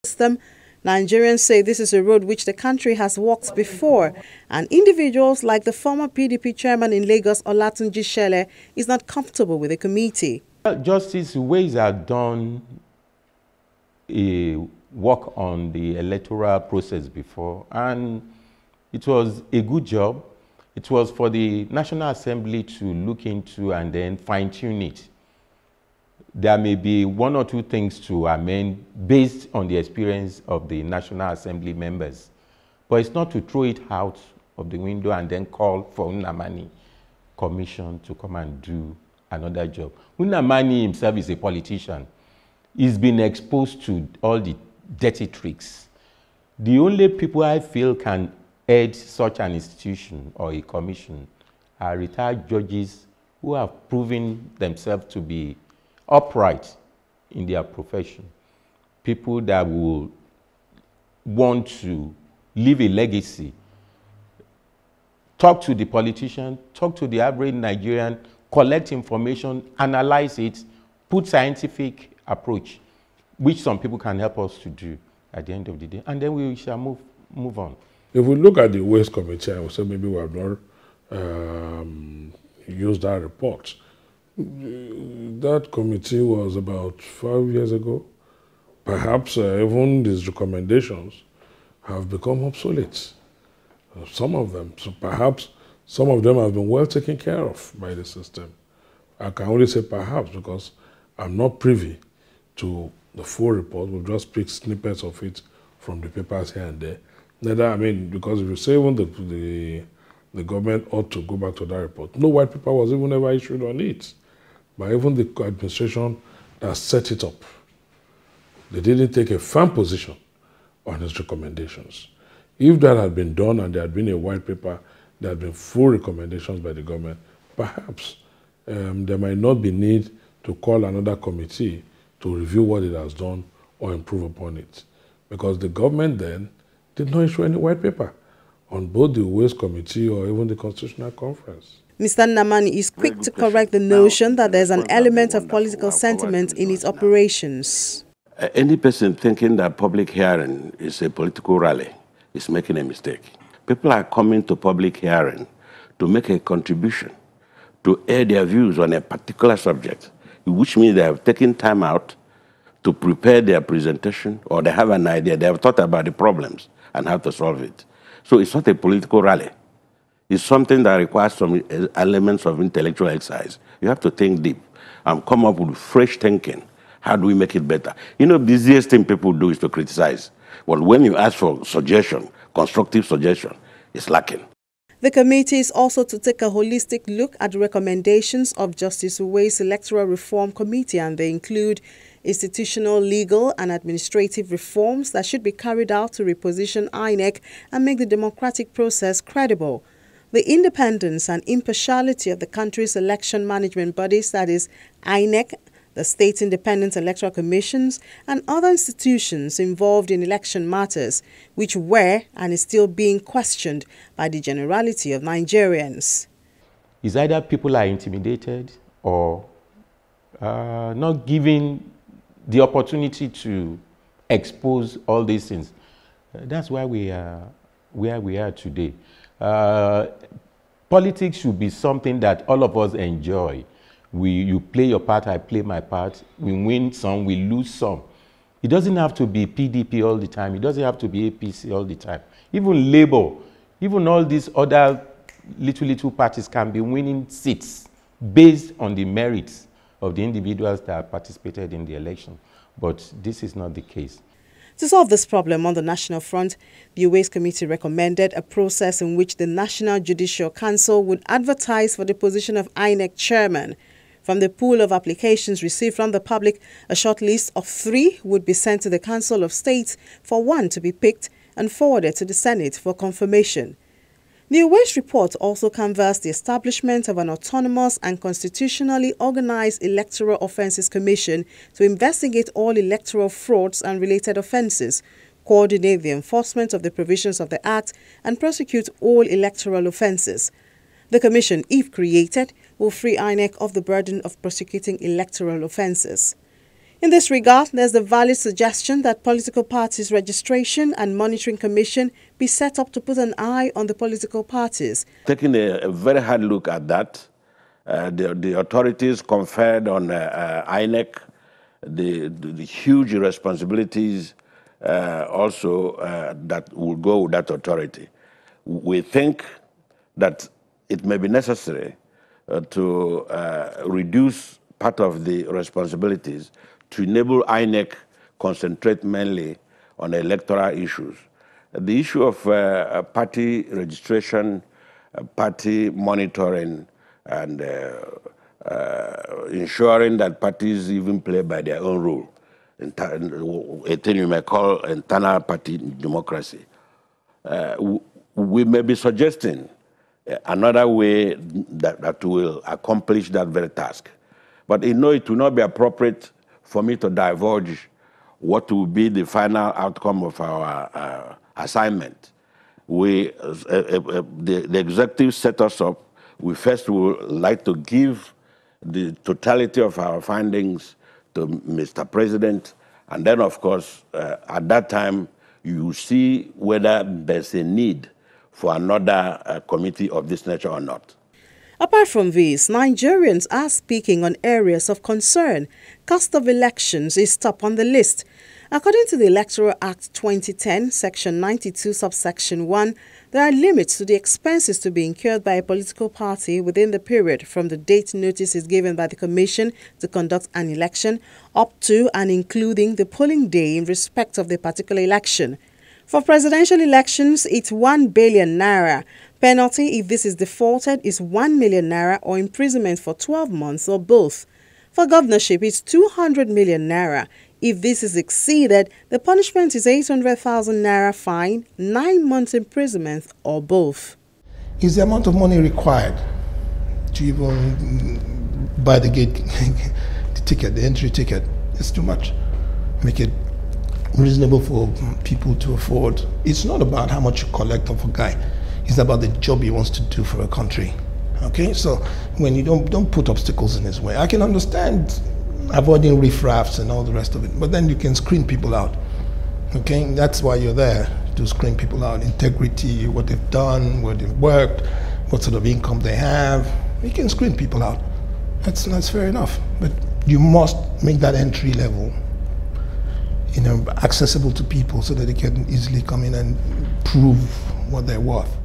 system. Nigerians say this is a road which the country has walked before, and individuals like the former PDP chairman in Lagos, Olatunji, is not comfortable with the committee. Justice Ways had done a work on the electoral process before, and it was a good job. It was for the National Assembly to look into and then fine-tune it. There may be one or two things to amend based on the experience of the National Assembly members. But it's not to throw it out of the window and then call for Nnamani Commission to come and do another job. Nnamani himself is a politician. He's been exposed to all the dirty tricks. The only people I feel can head such an institution or a commission are retired judges who have proven themselves to be upright in their profession. People that will want to leave a legacy. Talk to the politician, talk to the average Nigerian, collect information, analyze it, put scientific approach, which some people can help us to do at the end of the day, and then we shall move on. If we look at the Waste Committee, I would say maybe we have not used that report. That committee was about 5 years ago. Perhaps even these recommendations have become obsolete. Some of them. So perhaps some of them have been well taken care of by the system. I can only say perhaps because I'm not privy to the full report. We've just picked snippets of it from the papers here and there. Neither, I mean, because if you say even the government ought to go back to that report, no white paper was even ever issued on it. But even the administration that set it up, they didn't take a firm position on its recommendations. If that had been done and there had been a white paper, there had been full recommendations by the government, perhaps there might not be need to call another committee to review what it has done or improve upon it. Because the government then did not issue any white paper on both the Waste Committee or even the Constitutional Conference. Mr. Nnamani is quick to correct the notion that there's an element of political sentiment in its operations. Any person thinking that public hearing is a political rally is making a mistake. People are coming to public hearing to make a contribution, to air their views on a particular subject, which means they have taken time out to prepare their presentation, or they have an idea, they have thought about the problems and how to solve it. So it's not a political rally. It's something that requires some elements of intellectual exercise. You have to think deep and come up with fresh thinking. How do we make it better? You know, the easiest thing people do is to criticize. Well, when you ask for suggestion, constructive suggestion, it's lacking. The committee is also to take a holistic look at the recommendations of Justice Uwais Electoral Reform Committee, and they include institutional, legal and administrative reforms that should be carried out to reposition INEC and make the democratic process credible. The independence and impartiality of the country's election management bodies, that is INEC, the State Independent Electoral Commissions, and other institutions involved in election matters, which were and is still being questioned by the generality of Nigerians. It's either people are intimidated or not given the opportunity to expose all these things. That's why we are where we are today. Politics should be something that all of us enjoy. You play your part, I play my part. We win some, we lose some. It doesn't have to be PDP all the time. It doesn't have to be APC all the time. Even Labour, even all these other little parties can be winning seats based on the merits of the individuals that participated in the election. But this is not the case. To solve this problem on the national front, the Uwais Committee recommended a process in which the National Judicial Council would advertise for the position of INEC chairman. From the pool of applications received from the public, a short list of 3 would be sent to the Council of State for one to be picked and forwarded to the Senate for confirmation. The Uwais report also canvassed the establishment of an autonomous and constitutionally organized Electoral Offences Commission to investigate all electoral frauds and related offences, coordinate the enforcement of the provisions of the Act, and prosecute all electoral offences. The commission, if created, will free INEC of the burden of prosecuting electoral offences. In this regard, there's the valid suggestion that Political Parties Registration and Monitoring Commission be set up to put an eye on the political parties. Taking a very hard look at that, the authorities conferred on INEC the huge responsibilities also that will go with that authority. We think that it may be necessary to reduce part of the responsibilities to enable INEC concentrate mainly on electoral issues. The issue of party registration, party monitoring, and ensuring that parties even play by their own rule, a thing you may call internal party democracy. We may be suggesting another way that will accomplish that very task. But it will not be appropriate for me to divulge what will be the final outcome of our assignment. The executive set us up. We first would like to give the totality of our findings to Mr. President, and then, of course, at that time, you see whether there's a need for another committee of this nature or not. Apart from this, Nigerians are speaking on areas of concern. Cost of elections is top on the list. According to the Electoral Act 2010, Section 92, subsection 1, there are limits to the expenses to be incurred by a political party within the period from the date notice is given by the Commission to conduct an election up to and including the polling day in respect of the particular election. For presidential elections, it's 1 billion naira. Penalty, if this is defaulted, is 1 million naira or imprisonment for 12 months or both. For governorship, it's 200 million naira. If this is exceeded, the punishment is 800,000 naira fine, 9 months imprisonment or both. Is the amount of money required to even buy the ticket, the entry ticket? It's too much. Make it reasonable for people to afford. It's not about how much you collect off a guy. It's about the job he wants to do for a country. Okay, so when you don't put obstacles in his way, I can understand avoiding riffraffs and all the rest of it, but then you can screen people out. Okay, that's why you're there, to screen people out. Integrity, what they've done, where they've worked, what sort of income they have. You can screen people out. That's fair enough, but you must make that entry level, accessible to people so that they can easily come in and prove what they're worth.